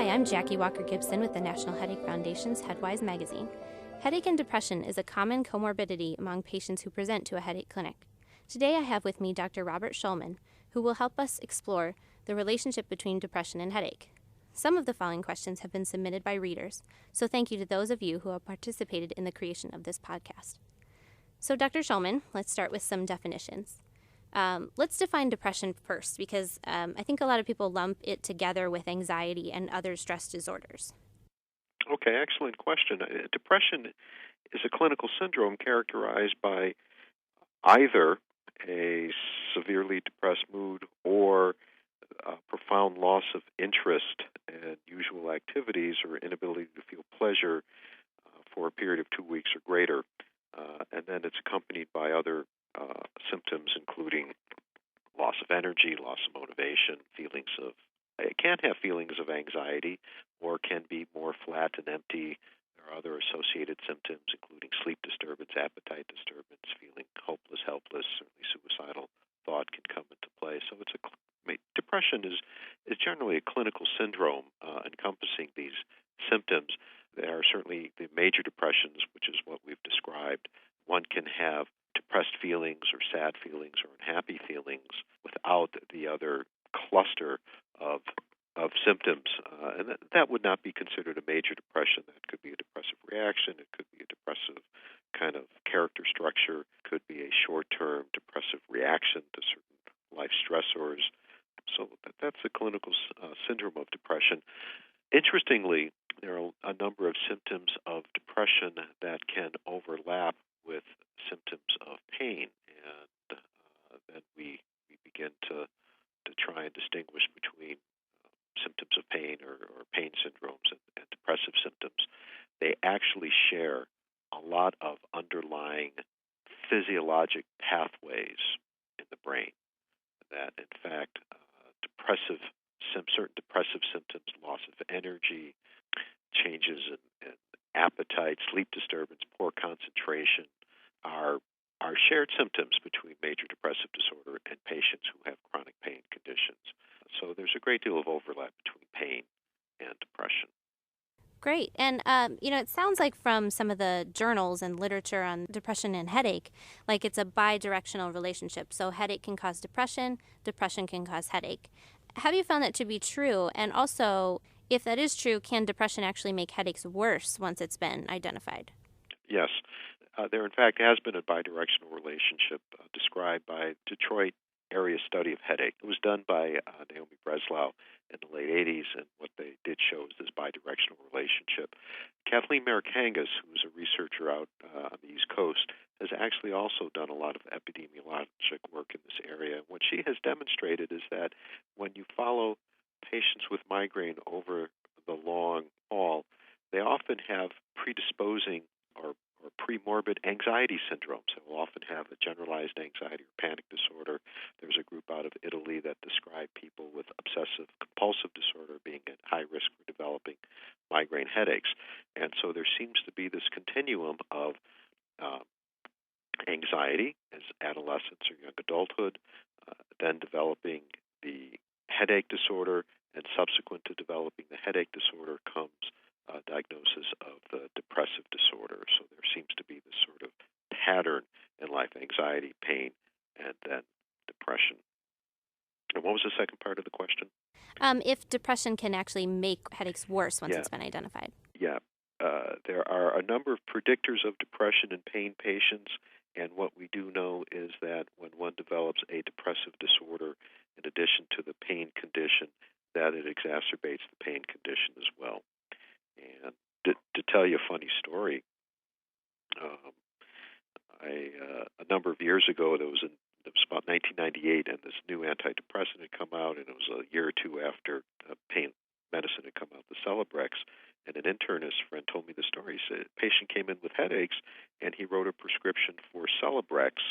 Hi, I'm Jackie Walker-Gibson with the National Headache Foundation's Headwise magazine. Headache and depression is a common comorbidity among patients who present to a headache clinic. Today I have with me Dr. Robert Shulman, who will help us explore the relationship between depression and headache. Some of the following questions have been submitted by readers, so thank you to those of you who have participated in the creation of this podcast. So Dr. Shulman, let's start with some definitions. Let's define depression first, because I think a lot of people lump it together with anxiety and other stress disorders. Okay, excellent question. Depression is a clinical syndrome characterized by either a severely depressed mood or a profound loss of interest in usual activities or inability to feel pleasure for a period of 2 weeks or greater. And then it's accompanied by other symptoms, including loss of energy, loss of motivation, it can have feelings of anxiety, or can be more flat and empty. There are other associated symptoms, including sleep disturbance, appetite disturbance, feeling hopeless, helpless, certainly suicidal thought can come into play. So depression is generally a clinical syndrome encompassing these symptoms. There are certainly the major depressions, which is what we've described. One can have depressed feelings or sad feelings or unhappy feelings without the other cluster of symptoms. And that would not be considered a major depression. That could be a depressive reaction. It could be a depressive kind of character structure. It could be a short-term depressive reaction to certain life stressors. So that's the clinical syndrome of depression. Interestingly, there are a number of symptoms of depression that can overlap with symptoms of pain, and then we begin to try and distinguish between symptoms of pain or pain syndromes and depressive symptoms. They actually share a lot of underlying physiologic pathways in the brain that, in fact, certain depressive symptoms, loss of energy, changes in appetite, sleep disturbance, poor concentration, are shared symptoms between major depressive disorder and patients who have chronic pain conditions. So there's a great deal of overlap between pain and depression. Great. And, it sounds like from some of the journals and literature on depression and headache, like it's a bidirectional relationship. So headache can cause depression can cause headache. Have you found that to be true? And also, if that is true, can depression actually make headaches worse once it's been identified? Yes. There, in fact, has been a bidirectional relationship described by Detroit area study of headache. It was done by Naomi Breslau in the late 80s, and what they did show is this bidirectional relationship. Kathleen Marikangas, who's a researcher out on the East Coast, has actually also done a lot of epidemiologic work in this area. What she has demonstrated is that when you follow patients with migraine over the long haul, they often have predisposing or premorbid anxiety syndromes. They will often have a generalized anxiety or panic disorder. There's a group out of Italy that describe people with obsessive compulsive disorder being at high risk for developing migraine headaches. And so there seems to be this continuum of anxiety as adolescence or young adulthood, then developing the headache disorder, and subsequent to developing the headache disorder comes diagnosis of the depressive disorder. So there seems to be this sort of pattern in life: anxiety, pain, and then depression. And what was the second part of the question? If depression can actually make headaches worse once it's been identified. Yeah. There are a number of predictors of depression in pain patients, and what we do know is that when one develops a depressive disorder, in addition to the pain condition, that it exacerbates the pain condition as well. And to tell you a funny story, a number of years ago, it was about 1998, and this new antidepressant had come out, and it was a year or two after pain medicine had come out, the Celebrex. And an internist friend told me the story. He said a patient came in with headaches, and he wrote a prescription for Celebrex.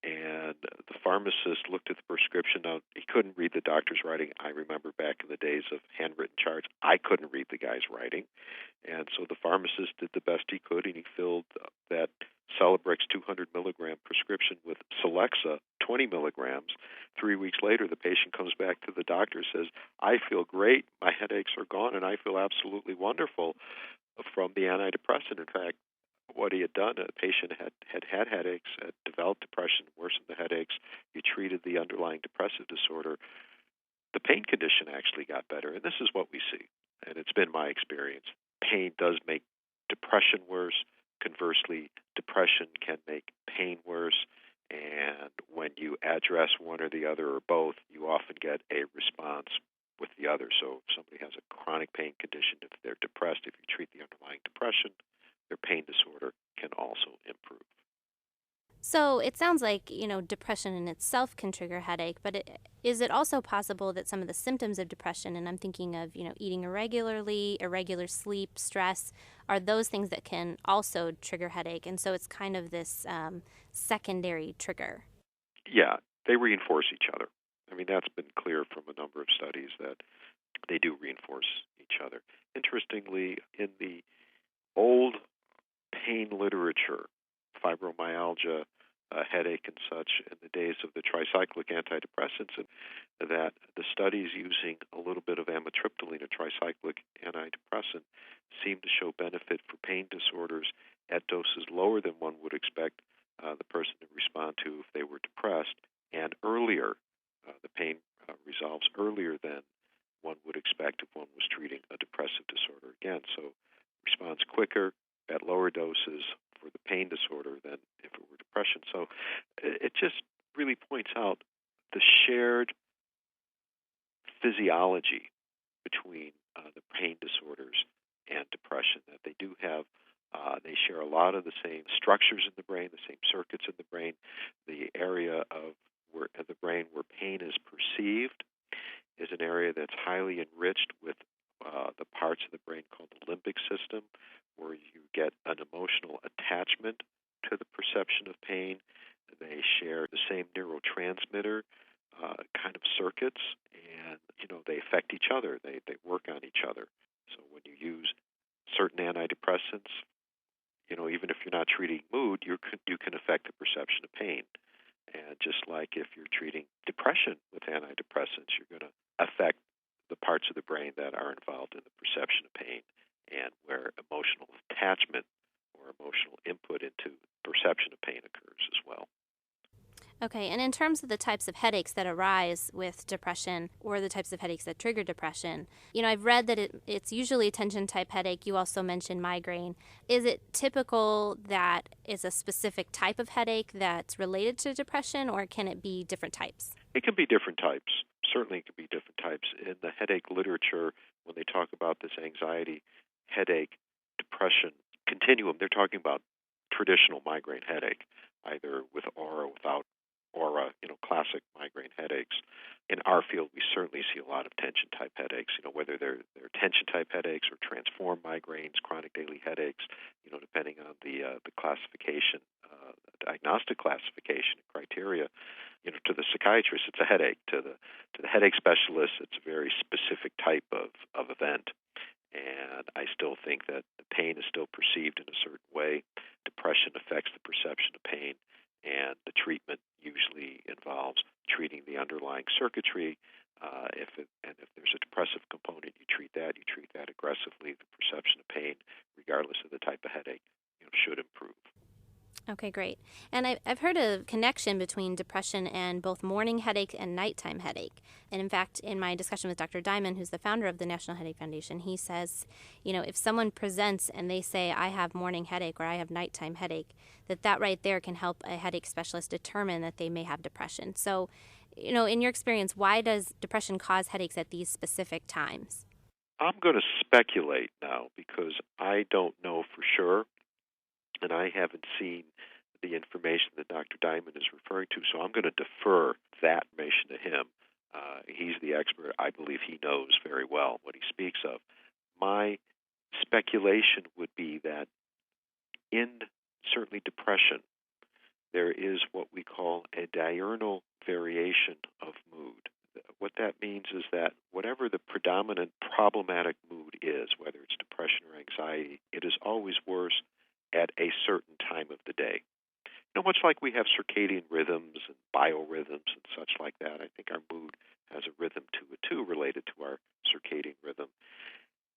And the pharmacist looked at the prescription. Now, he couldn't read the doctor's writing. I remember back in the days of handwritten charts, I couldn't read the guy's writing. And so the pharmacist did the best he could, and he filled that Celebrex 200 milligram prescription with Celexa 20 20 milligrams. 3 weeks later, the patient comes back to the doctor and says, I feel great, my headaches are gone, and I feel absolutely wonderful from the antidepressant. In fact, what he had done, a patient had headaches, had developed depression, worsened the headaches. You treated the underlying depressive disorder. The pain condition actually got better, and this is what we see, and it's been my experience. Pain does make depression worse. Conversely, depression can make pain worse, and when you address one or the other or both, you often get a response with the other. So if somebody has a chronic pain condition, if they're depressed, if you treat the underlying depression, their pain disorder can also improve. So it sounds like, depression in itself can trigger headache, but is it also possible that some of the symptoms of depression, and I'm thinking of, eating irregularly, irregular sleep, stress, are those things that can also trigger headache? And so it's kind of this secondary trigger. Yeah, they reinforce each other. I mean, that's been clear from a number of studies that they do reinforce each other. Interestingly, in the old pain literature, fibromyalgia, headache and such, in the days of the tricyclic antidepressants, and that the studies using a little bit of amitriptyline, a tricyclic antidepressant, seem to show benefit for pain disorders at doses lower than one would expect the person to respond to if they were depressed, and earlier. The pain resolves earlier than one would expect if one was treating a depressive disorder. Again, so responds quicker at lower doses for the pain disorder than if it were depression. So it just really points out the shared physiology between the pain disorders and depression, that they do have, they share a lot of the same structures in the brain, the same circuits in the brain. The area of the brain where pain is perceived is an area that's highly enriched with the parts of the brain called the limbic system, where you get an emotional attachment to the perception of pain. They share the same neurotransmitter kind of circuits, and they affect each other. They work on each other. So when you use certain antidepressants, even if you're not treating mood, you can affect the perception of pain. And just like if you're treating depression with antidepressants, you're going to affect the parts of the brain that are involved in the perception of pain, and where emotional attachment or emotional input into perception of pain occurs as well. Okay, and in terms of the types of headaches that arise with depression, or the types of headaches that trigger depression, I've read that it's usually a tension-type headache. You also mentioned migraine. Is it typical that it's a specific type of headache that's related to depression, or can it be different types? It can be different types. Certainly it can be different types. In the headache literature, when they talk about this anxiety, headache, depression continuum, they're talking about traditional migraine headache, either with aura or without aura, classic migraine headaches. In our field, we certainly see a lot of tension-type headaches, whether they're tension-type headaches or transformed migraines, chronic daily headaches, depending on the classification, diagnostic classification criteria. To the psychiatrist, it's a headache. To the headache specialist, it's a very specific type of event. And I still think that the pain is still perceived in a certain way. Depression affects the perception of pain, and the treatment usually involves treating the underlying circuitry. If there's a depressive component, you treat that aggressively. The perception of pain, regardless of the type of headache, should improve. Okay, great. And I've heard a connection between depression and both morning headache and nighttime headache. And in fact, in my discussion with Dr. Diamond, who's the founder of the National Headache Foundation, he says, if someone presents and they say, I have morning headache or I have nighttime headache, that right there can help a headache specialist determine that they may have depression. So, in your experience, why does depression cause headaches at these specific times? I'm going to speculate now because I don't know for sure, and I haven't seen the information that Dr. Diamond is referring to, so I'm going to defer that information to him. He's the expert. I believe he knows very well what he speaks of. My speculation would be that in certainly depression, there is what we call a diurnal variation of mood. What that means is that whatever the predominant problematic mood is, whether it's depression or anxiety, it is always worse at a certain time of the day. Much like we have circadian rhythms and biorhythms and such like that, I think our mood has a rhythm to it too, related to our circadian rhythm.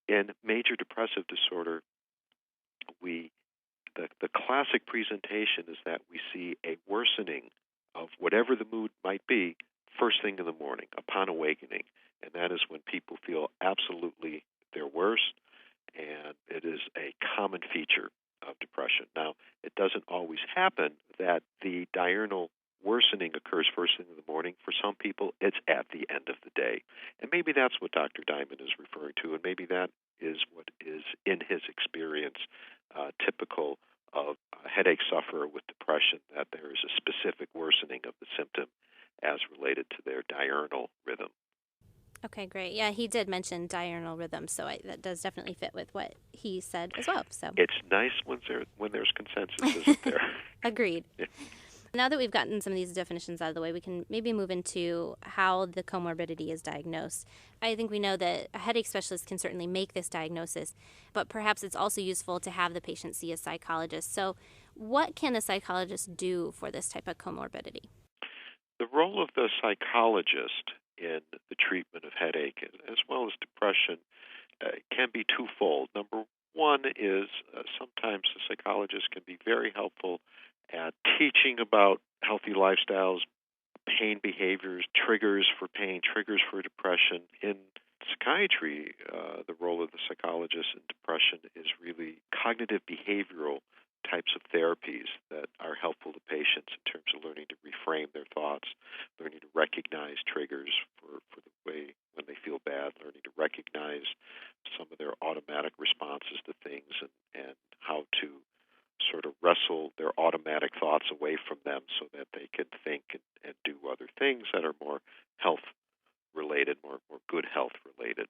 In major depressive disorder, the classic presentation is that we see a worsening of whatever the mood might be first thing in the morning upon awakening, and that is when people feel absolutely their worst, and it is a common feature of depression. Now, it doesn't always happen that the diurnal worsening occurs first thing in the morning. For some people, it's at the end of the day. And maybe that's what Dr. Diamond is referring to, and maybe that is what is, in his experience, typical of a headache sufferer with depression, that there is a specific worsening of the symptom as related to their diurnal rhythm. Okay, great. Yeah, he did mention diurnal rhythm, so that does definitely fit with what he said as well. So it's nice when there's consensus, isn't there? Agreed. Yeah. Now that we've gotten some of these definitions out of the way, we can maybe move into how the comorbidity is diagnosed. I think we know that a headache specialist can certainly make this diagnosis, but perhaps it's also useful to have the patient see a psychologist. So what can a psychologist do for this type of comorbidity? The role of the psychologist in the treatment of headache as well as depression can be twofold. Number one is sometimes the psychologist can be very helpful at teaching about healthy lifestyles, pain behaviors, triggers for pain, triggers for depression. In psychiatry, the role of the psychologist in depression is really cognitive behavioral types of therapies that are helpful to patients in terms of learning to reframe their thoughts, learning to recognize triggers for the way when they feel bad, learning to recognize some of their automatic responses to things, and how to sort of wrestle their automatic thoughts away from them so that they can think and do other things that are more health related, more good health related.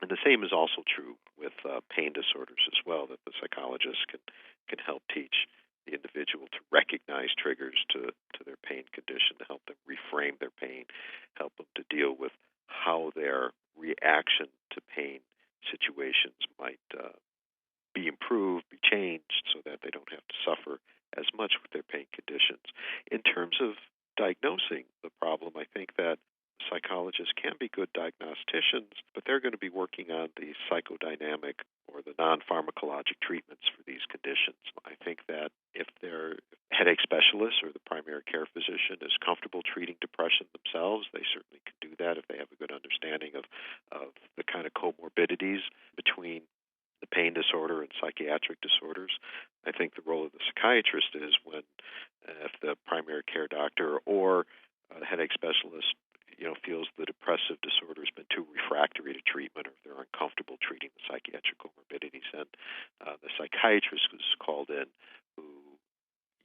And the same is also true with pain disorders as well, that the psychologist can help teach the individual to recognize triggers to their pain condition, to help them reframe their pain, help them to deal with how their reaction to pain situations might be improved, be changed, so that they don't have to suffer as much with their pain conditions. In terms of diagnosing the problem, I think that psychologists can be good diagnosticians, but they're going to be working on the psychodynamic or the non-pharmacologic treatments for these conditions. I think that if their headache specialist or the primary care physician is comfortable treating depression themselves, they certainly can do that if they have a good understanding of the kind of comorbidities between the pain disorder and psychiatric disorders. I think the role of the psychiatrist is when, if the primary care doctor or the headache specialist feels the depressive disorder has been too refractory to treatment, or if they're uncomfortable treating the psychiatric comorbidities, then the psychiatrist is called in, who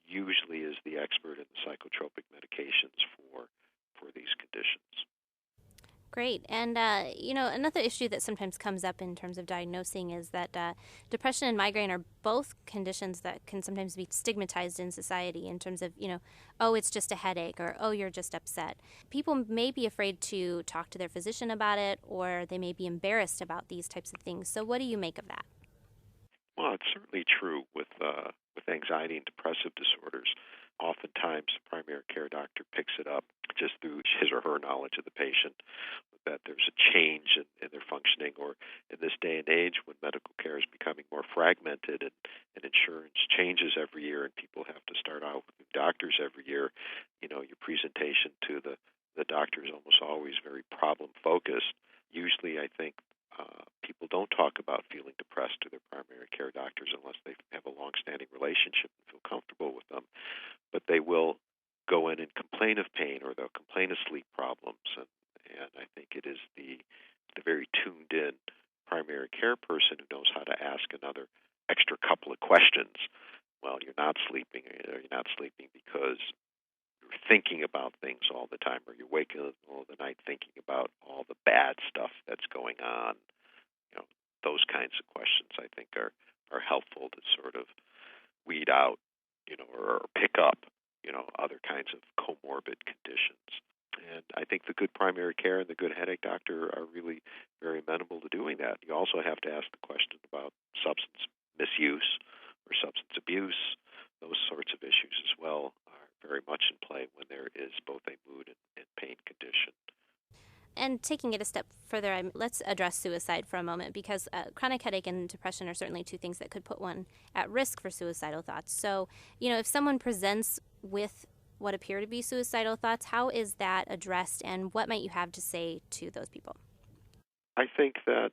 usually is the expert in the psychotropic medications for these conditions. Great. And, another issue that sometimes comes up in terms of diagnosing is that depression and migraine are both conditions that can sometimes be stigmatized in society in terms of, oh, it's just a headache, or, oh, you're just upset. People may be afraid to talk to their physician about it, or they may be embarrassed about these types of things. So what do you make of that? Well, it's certainly true with anxiety and depressive disorders. Oftentimes, the primary care doctor picks it up just through his or her knowledge of the patient, that there's a change in their functioning, or in this day and age when medical care is becoming more fragmented and insurance changes every year and people have to start out with new doctors every year, your presentation to the doctor is almost always very problem-focused. Usually, I think, people don't talk about feeling depressed to their primary care doctors unless they have a long-standing relationship and feel comfortable with them. But they will go in and complain of pain, or they'll complain of sleep problems. And I think it is the very tuned-in primary care person who knows how to ask another extra couple of questions. Well, you're not sleeping. You're not sleeping because you're thinking about things all the time, or you're waking up in the middle of the night thinking about all the bad stuff that's going on. Those kinds of questions I think are helpful to sort of weed out, or pick up, other kinds of comorbid conditions. And I think the good primary care and the good headache doctor are really very amenable to doing that. You also have to ask the question about substance misuse or substance abuse, those sorts of issues as much in play when there is both a mood and pain condition. And taking it a step further, let's address suicide for a moment, because chronic headache and depression are certainly two things that could put one at risk for suicidal thoughts. So, if someone presents with what appear to be suicidal thoughts, how is that addressed, and what might you have to say to those people? I think that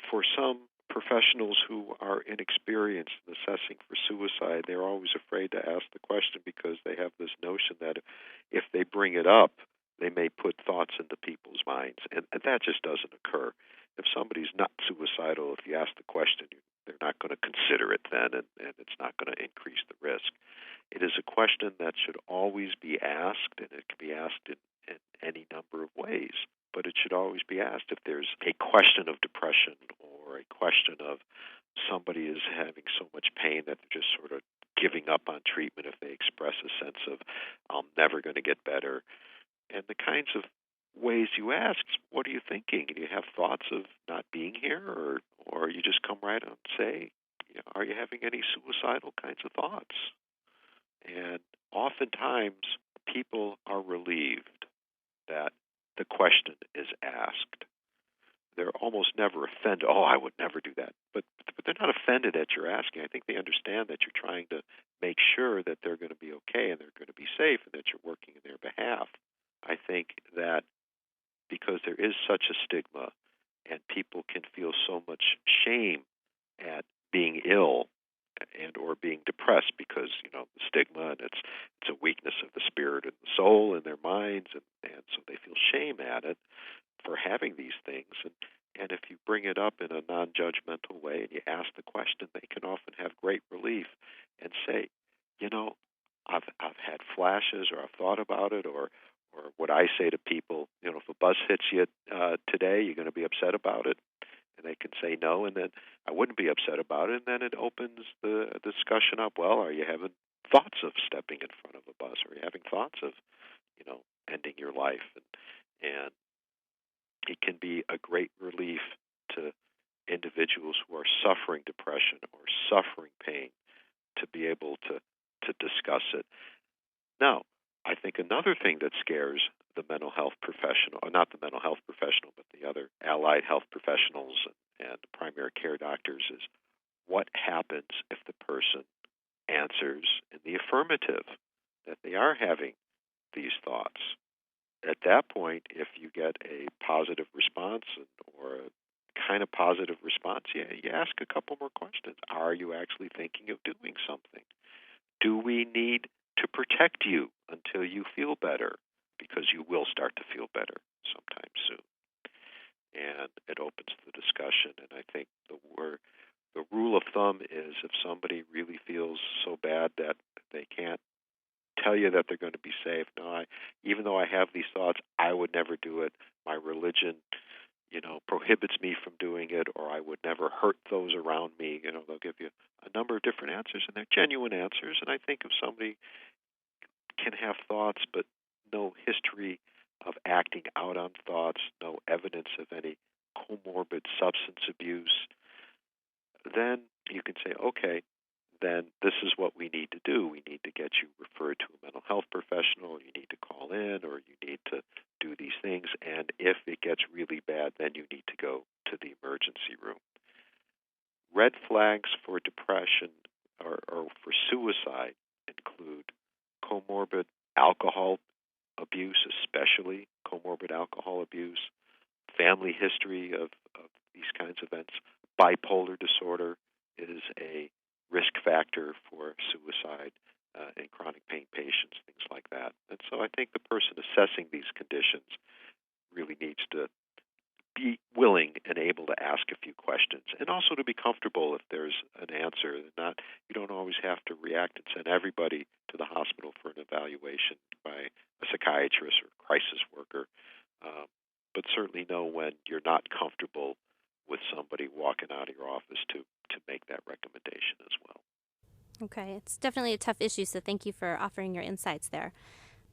for some professionals who are inexperienced in assessing for suicide, they're always afraid to ask the question because they have this notion that if they bring it up, they may put thoughts into people's minds, and that just doesn't occur. If somebody's not suicidal, if you ask the question, they're not going to consider it then, and it's not going to increase the risk. It is a question that should always be asked, and it can be asked in any number of ways. But it should always be asked if there's a question of depression or a question of somebody is having so much pain that they're just sort of giving up on treatment if they express a sense of, I'm never going to get better. And the kinds of ways you ask, what are you thinking? Do you have thoughts of not being here? Or you just come right out and say, are you having any suicidal kinds of thoughts? And oftentimes people are relieved that the question is asked. They're almost never offended. Oh, I would never do that. But they're not offended that you're asking. I think they understand that you're trying to make sure that they're going to be okay and they're going to be safe and that you're working in their behalf. I think that because there is such a stigma and people can feel so much shame at being ill and or being depressed because, the stigma, and it's a weakness of the spirit and the soul in their minds, and so they feel shame at it for having these things. And if you bring it up in a non-judgmental way and you ask the question, they can often have great relief and say, I've had flashes, or I've thought about it, or what I say to people, if a bus hits you today, you're going to be upset about it. And they can say no, and then I wouldn't be upset about it. And then it opens the discussion up. Well, are you having thoughts of stepping in front of a bus? Are you having thoughts of, ending your life? And it can be a great relief to individuals who are suffering depression or suffering pain to be able to discuss it. Now, I think another thing that scares the mental health professional, or not the mental health professional, but the other allied health professionals and primary care doctors, is what happens if the person answers in the affirmative, that they are having these thoughts. At that point, if you get a positive response or a kind of positive response, you ask a couple more questions. Are you actually thinking of doing something? Do we need to protect you until you feel better? Because you will start to feel better sometime soon. And it opens the discussion. And I think the rule of thumb is if somebody really feels so bad that they can't tell you that they're going to be safe, even though I have these thoughts, I would never do it. My religion, prohibits me from doing it, or I would never hurt those around me. They'll give you a number of different answers, and they're genuine answers. And I think if somebody can have thoughts but no history of acting out on thoughts, no evidence of any comorbid substance abuse, then you can say, okay, then this is what we need to do. We need to get you referred to a mental health professional. You need to call in, or you need to do these things. And if it gets really bad, then you need to go to the emergency room. Red flags for depression or for suicide include comorbid alcohol abuse, especially comorbid alcohol abuse, family history of these kinds of events. Bipolar disorder is a risk factor for suicide in chronic pain patients, things like that. And so I think the person assessing these conditions really needs to be willing and able to ask a few questions, and also to be comfortable if there's an answer. You don't always have to react and send everybody to the hospital for an evaluation by a psychiatrist or crisis worker, but certainly know when you're not comfortable with somebody walking out of your office to make that recommendation as well. Okay, it's definitely a tough issue, so thank you for offering your insights there.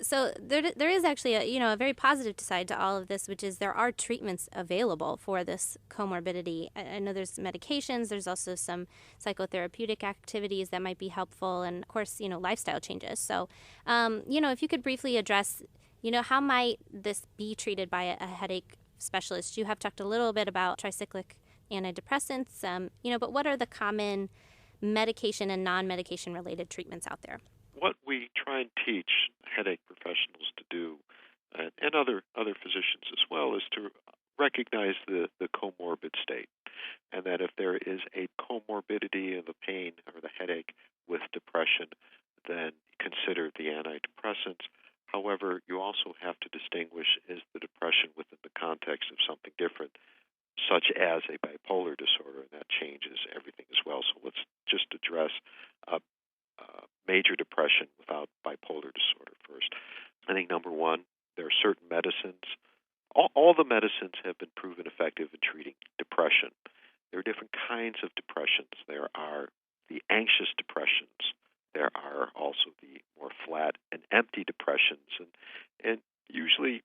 So there is actually a very positive side to all of this, which is there are treatments available for this comorbidity. I know there's medications. There's also some psychotherapeutic activities that might be helpful, and of course, lifestyle changes. So, if you could briefly address, how might this be treated by a headache specialist? You have talked a little bit about tricyclic antidepressants, but what are the common medication and non-medication related treatments out there? What we try and teach headache professionals to do, and other physicians as well, is to recognize the comorbid state, and that if there is a comorbidity of the pain or the headache with depression, then consider the antidepressants. However, you also have to distinguish, is the depression within the context of something different, such as a bipolar disorder, and that changes everything as well. So let's just address major depression without bipolar disorder first. I think number one, there are certain medicines. All the medicines have been proven effective in treating depression. There are different kinds of depressions. There are the anxious depressions. There are also the more flat and empty depressions. And usually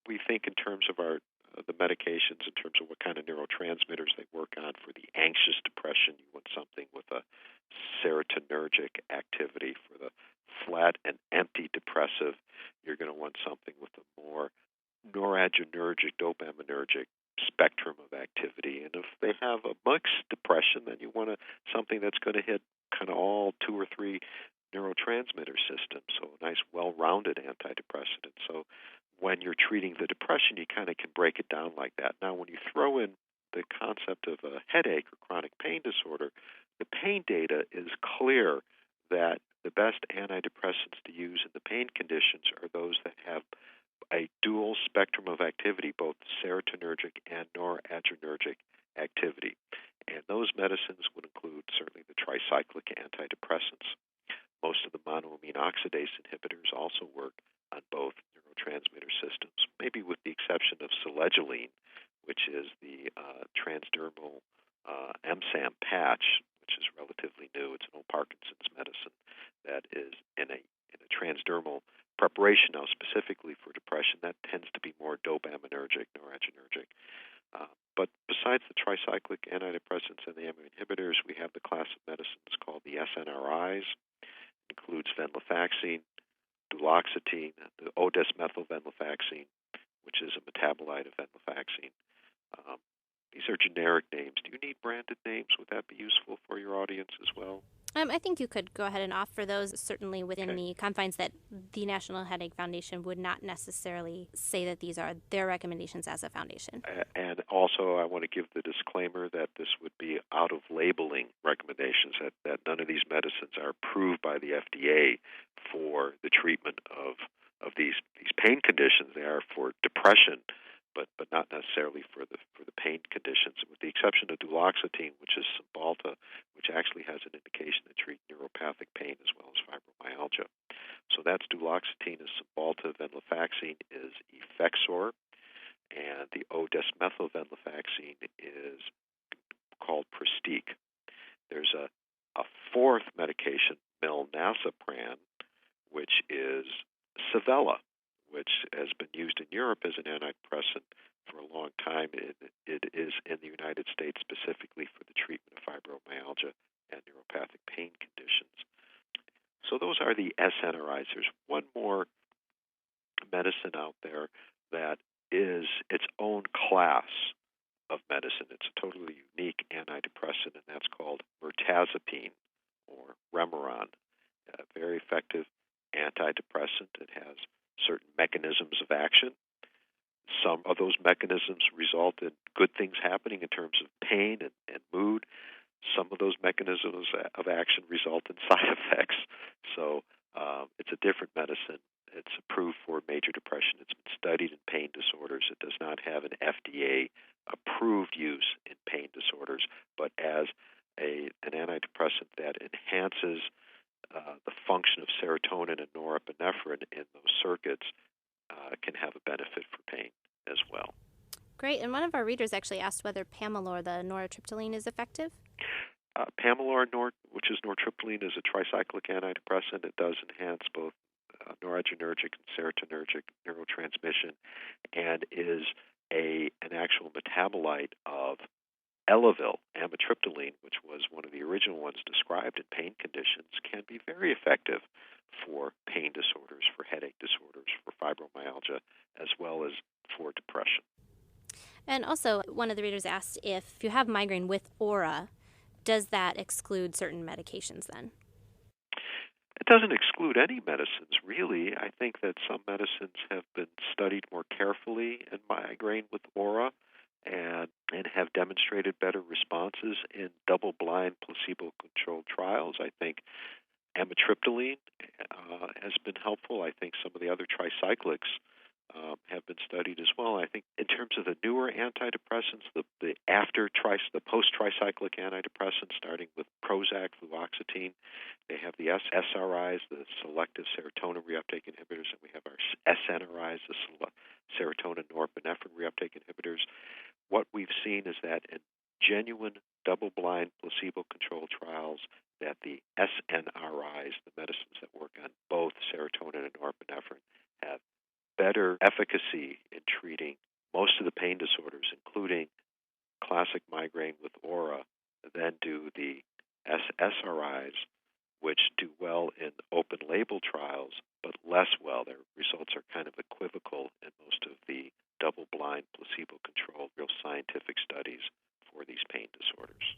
we think in terms of the medications, in terms of what kind of neurotransmitters they work on. For the anxious depression, you want something with a serotonergic activity. For the flat and empty depressive, you're going to want something with a more noradrenergic, dopaminergic spectrum of activity. And if they have a mixed depression, then you want something that's going to hit kind of all two or three neurotransmitter systems, so a nice, well-rounded antidepressant. And so when you're treating the depression, you kind of can break it down like that. Now, when you throw in the concept of a headache or chronic pain disorder, the pain data is clear that the best antidepressants to use in the pain conditions are those that have a dual spectrum of activity, both serotonergic and noradrenergic activity. And those medicines would include certainly the tricyclic antidepressants. Most of the monoamine oxidase inhibitors also work on both neurotransmitter systems, maybe with the exception of selegiline, which is the transdermal MSAM patch, which is relatively new. It's an old Parkinson's medicine that is in a transdermal preparation now specifically for depression. That tends to be more dopaminergic, noradrenergic. But besides the tricyclic antidepressants and the amine inhibitors, we have the class of medicines called the SNRIs. It includes venlafaxine, duloxetine, the O-desmethylvenlafaxine, which is a metabolite of venlafaxine. These are generic names. Do you need branded names? Would that be useful for your audience as well? I think you could go ahead and offer those, certainly within the confines that the National Headache Foundation would not necessarily say that these are their recommendations as a foundation. And also, I want to give the disclaimer that this would be out of labeling recommendations, that none of these medicines are approved by the FDA for the treatment of these pain conditions. They are for depression, but not necessarily for the pain conditions, with the exception of duloxetine, which is Cymbalta, which actually has an indication to treat neuropathic pain as well as fibromyalgia. So that's duloxetine is Cymbalta, venlafaxine is Effexor, and the O-desmethylvenlafaxine is called Pristiq. There's a fourth medication, milnacipran, which is Savella, which has been used in Europe as an antidepressant for a long time. It is in the United States specifically for the treatment of fibromyalgia and neuropathic pain conditions. So those are the SNRIs. There's one more medicine out there that is its own class of medicine. It's a totally unique antidepressant, and that's called mirtazapine or Remeron. A very effective antidepressant. It has certain mechanisms of action. Some of those mechanisms result in good things happening in terms of pain and mood. Some of those mechanisms of action result in side effects. So it's a different medicine. It's approved for major depression. It's been studied in pain disorders. It does not have an FDA-approved use in pain disorders, but as an antidepressant that enhances the function of serotonin and norepinephrine in those circuits can have a benefit for pain as well. Great. And one of our readers actually asked whether Pamelor, the nortriptyline, is effective. Pamelor, which is nortriptyline, is a tricyclic antidepressant. It does enhance both noradrenergic and serotonergic neurotransmission, and is an actual metabolite of Elavil, amitriptyline, which was one of the original ones described in pain conditions, can be very effective for pain disorders, for headache disorders, for fibromyalgia, as well as for depression. And also, one of the readers asked if you have migraine with aura, does that exclude certain medications then? It doesn't exclude any medicines, really. I think that some medicines have been studied more carefully in migraine with aura and have demonstrated better responses in double-blind, placebo-controlled trials. I think amitriptyline has been helpful. I think some of the other tricyclics have been studied as well. I think in terms of the newer antidepressants, the post-tricyclic antidepressants, starting with Prozac, fluoxetine, they have the SRIs, the selective serotonin reuptake inhibitors, and we have our SNRIs, the serotonin norepinephrine reuptake inhibitors. What we've seen is that in genuine double-blind placebo-controlled trials, that the SNRIs, the medicines that work on both serotonin and norepinephrine, have better efficacy in treating most of the pain disorders, including classic migraine with aura, than do the SRIs, which do well in open-label trials, but less well. Their results are kind of equivocal in most of the double-blind, placebo-controlled, real scientific studies for these pain disorders.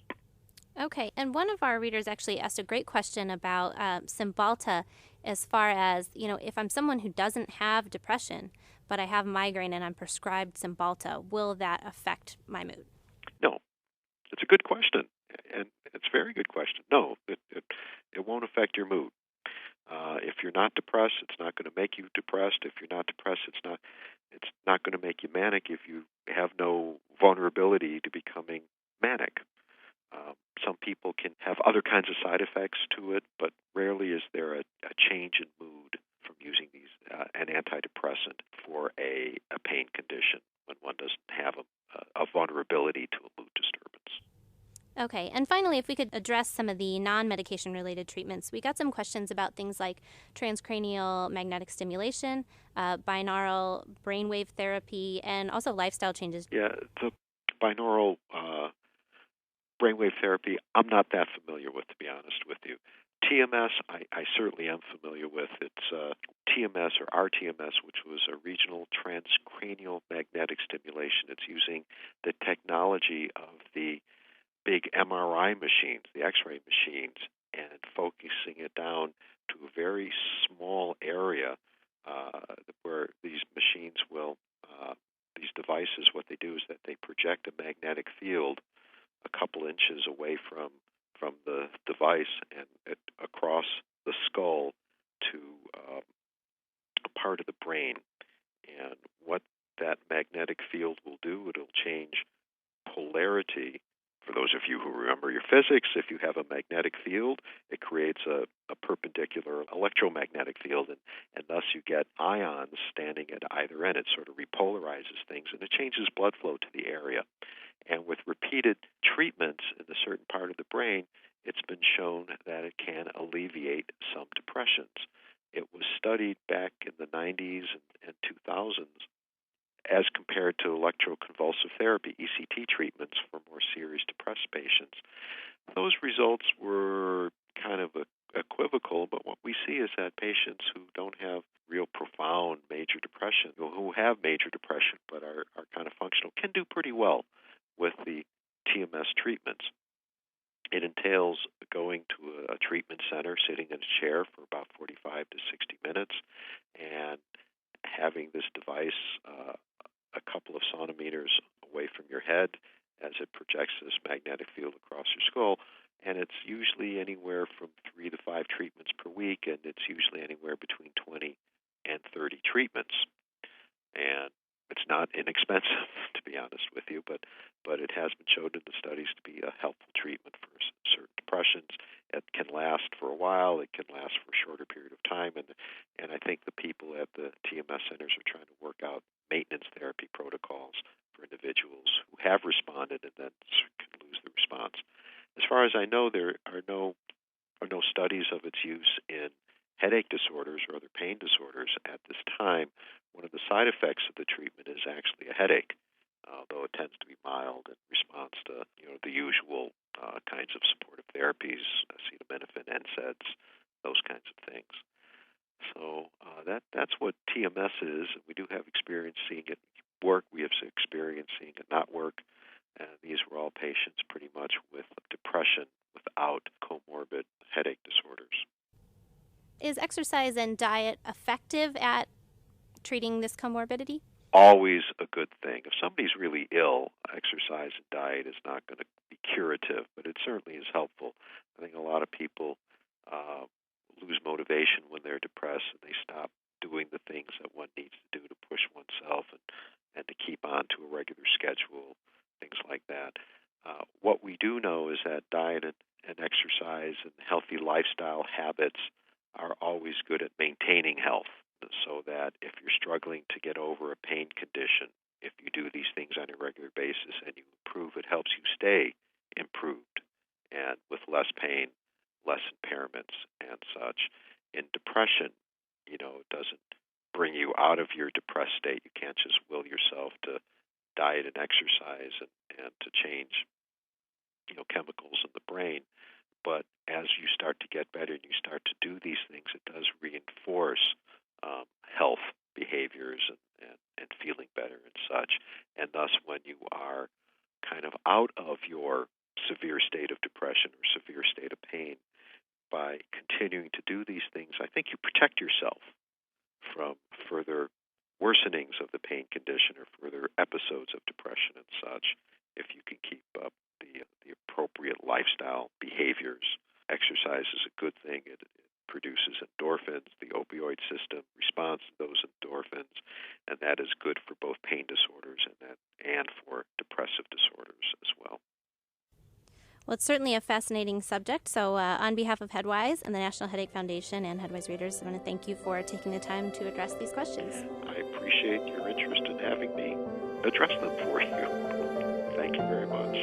Okay, and one of our readers actually asked a great question about Cymbalta, as far as, if I'm someone who doesn't have depression, but I have migraine and I'm prescribed Cymbalta, will that affect my mood? No. It's a good question, and it's a very good question. No, it won't affect your mood. If you're not depressed, it's not going to make you depressed. If you're not depressed, it's not going to make you manic if you have no vulnerability to becoming manic. Some people can have other kinds of side effects to it, but rarely is there a change in mood from using an antidepressant for a pain condition when one doesn't have a vulnerability to a mood disturbance. Okay, and finally, if we could address some of the non-medication related treatments, we got some questions about things like transcranial magnetic stimulation, binaural brainwave therapy, and also lifestyle changes. Yeah, the binaural brainwave therapy, I'm not that familiar with, to be honest with you. TMS, I certainly am familiar with. It's TMS or RTMS, which was a regional transcranial magnetic stimulation. It's using the technology of the big MRI machines, the X-ray machines, and focusing it down to a very small area where these machines will, these devices, what they do is that they project a magnetic field a couple inches away from the device and across the skull to a part of the brain. And what that magnetic field will do, it'll change polarity. For those of you who remember your physics, if you have a magnetic field, it creates a perpendicular electromagnetic field, and thus you get ions standing at either end. It sort of repolarizes things, and it changes blood flow to the area. And with repeated treatments in a certain part of the brain, it's been shown that it can alleviate some depressions. It was studied back in the 90s and 2000s as compared to electroconvulsive therapy, ECT treatments for more serious depressed patients. Those results were kind of equivocal, but what we see is that patients who don't have real profound major depression, who have major depression but are kind of functional, can do pretty well with the TMS treatments. It entails going to a treatment center, sitting in a chair for about 45 to 60 minutes, and having this device a couple of centimeters away from your head as it projects this magnetic field across your skull. And it's usually anywhere from 3 to 5 treatments per week, and it's usually anywhere between 20 and 30 treatments. And it's not inexpensive, to be honest with you, but it has been shown in the studies to be a helpful treatment for certain depressions. It can last for a while. It can last for a shorter period of time. And I think the people at the TMS centers are trying to work out maintenance therapy protocols for individuals who have responded and then can lose the response. As far as I know, there are no studies of its use in headache disorders or other pain disorders at this time, one of the side effects of the treatment is actually a headache, although it tends to be mild in response to the usual kinds of supportive therapies, acetaminophen, NSAIDs, those kinds of things. So that's what TMS is. We do have experience seeing it work. We have experience seeing it not work. And these were all patients pretty much with depression without comorbid headache disorders. Is exercise and diet effective at treating this comorbidity? Always a good thing. If somebody's really ill, exercise and diet is not going to be curative, but it certainly is helpful. I think a lot of people lose motivation when they're depressed and they stop doing the things that one needs to do to push oneself and to keep on to a regular schedule, things like that. What we do know is that diet and exercise and healthy lifestyle habits are always good at maintaining health, so that if you're struggling to get over a pain condition, if you do these things on a regular basis and you improve, it helps you stay improved and with less pain, less impairments and such. In depression, it doesn't bring you out of your depressed state. You can't just will yourself to diet and exercise and to change chemicals in the brain. But as you start to get better and you start to do these things, it does reinforce health behaviors and feeling better and such. And thus, when you are kind of out of your severe state of depression or severe state of pain, by continuing to do these things, I think you protect yourself from further worsenings of the pain condition or further episodes of depression and such, if you can keep up the appropriate lifestyle behaviors. Exercise is a good thing. It produces endorphins. The opioid system responds to those endorphins, and that is good for both pain disorders and for depressive disorders as well. Well, it's certainly a fascinating subject. So on behalf of Headwise and the National Headache Foundation and Headwise readers, I want to thank you for taking the time to address these questions. I appreciate your interest in having me address them for you. Thank you very much.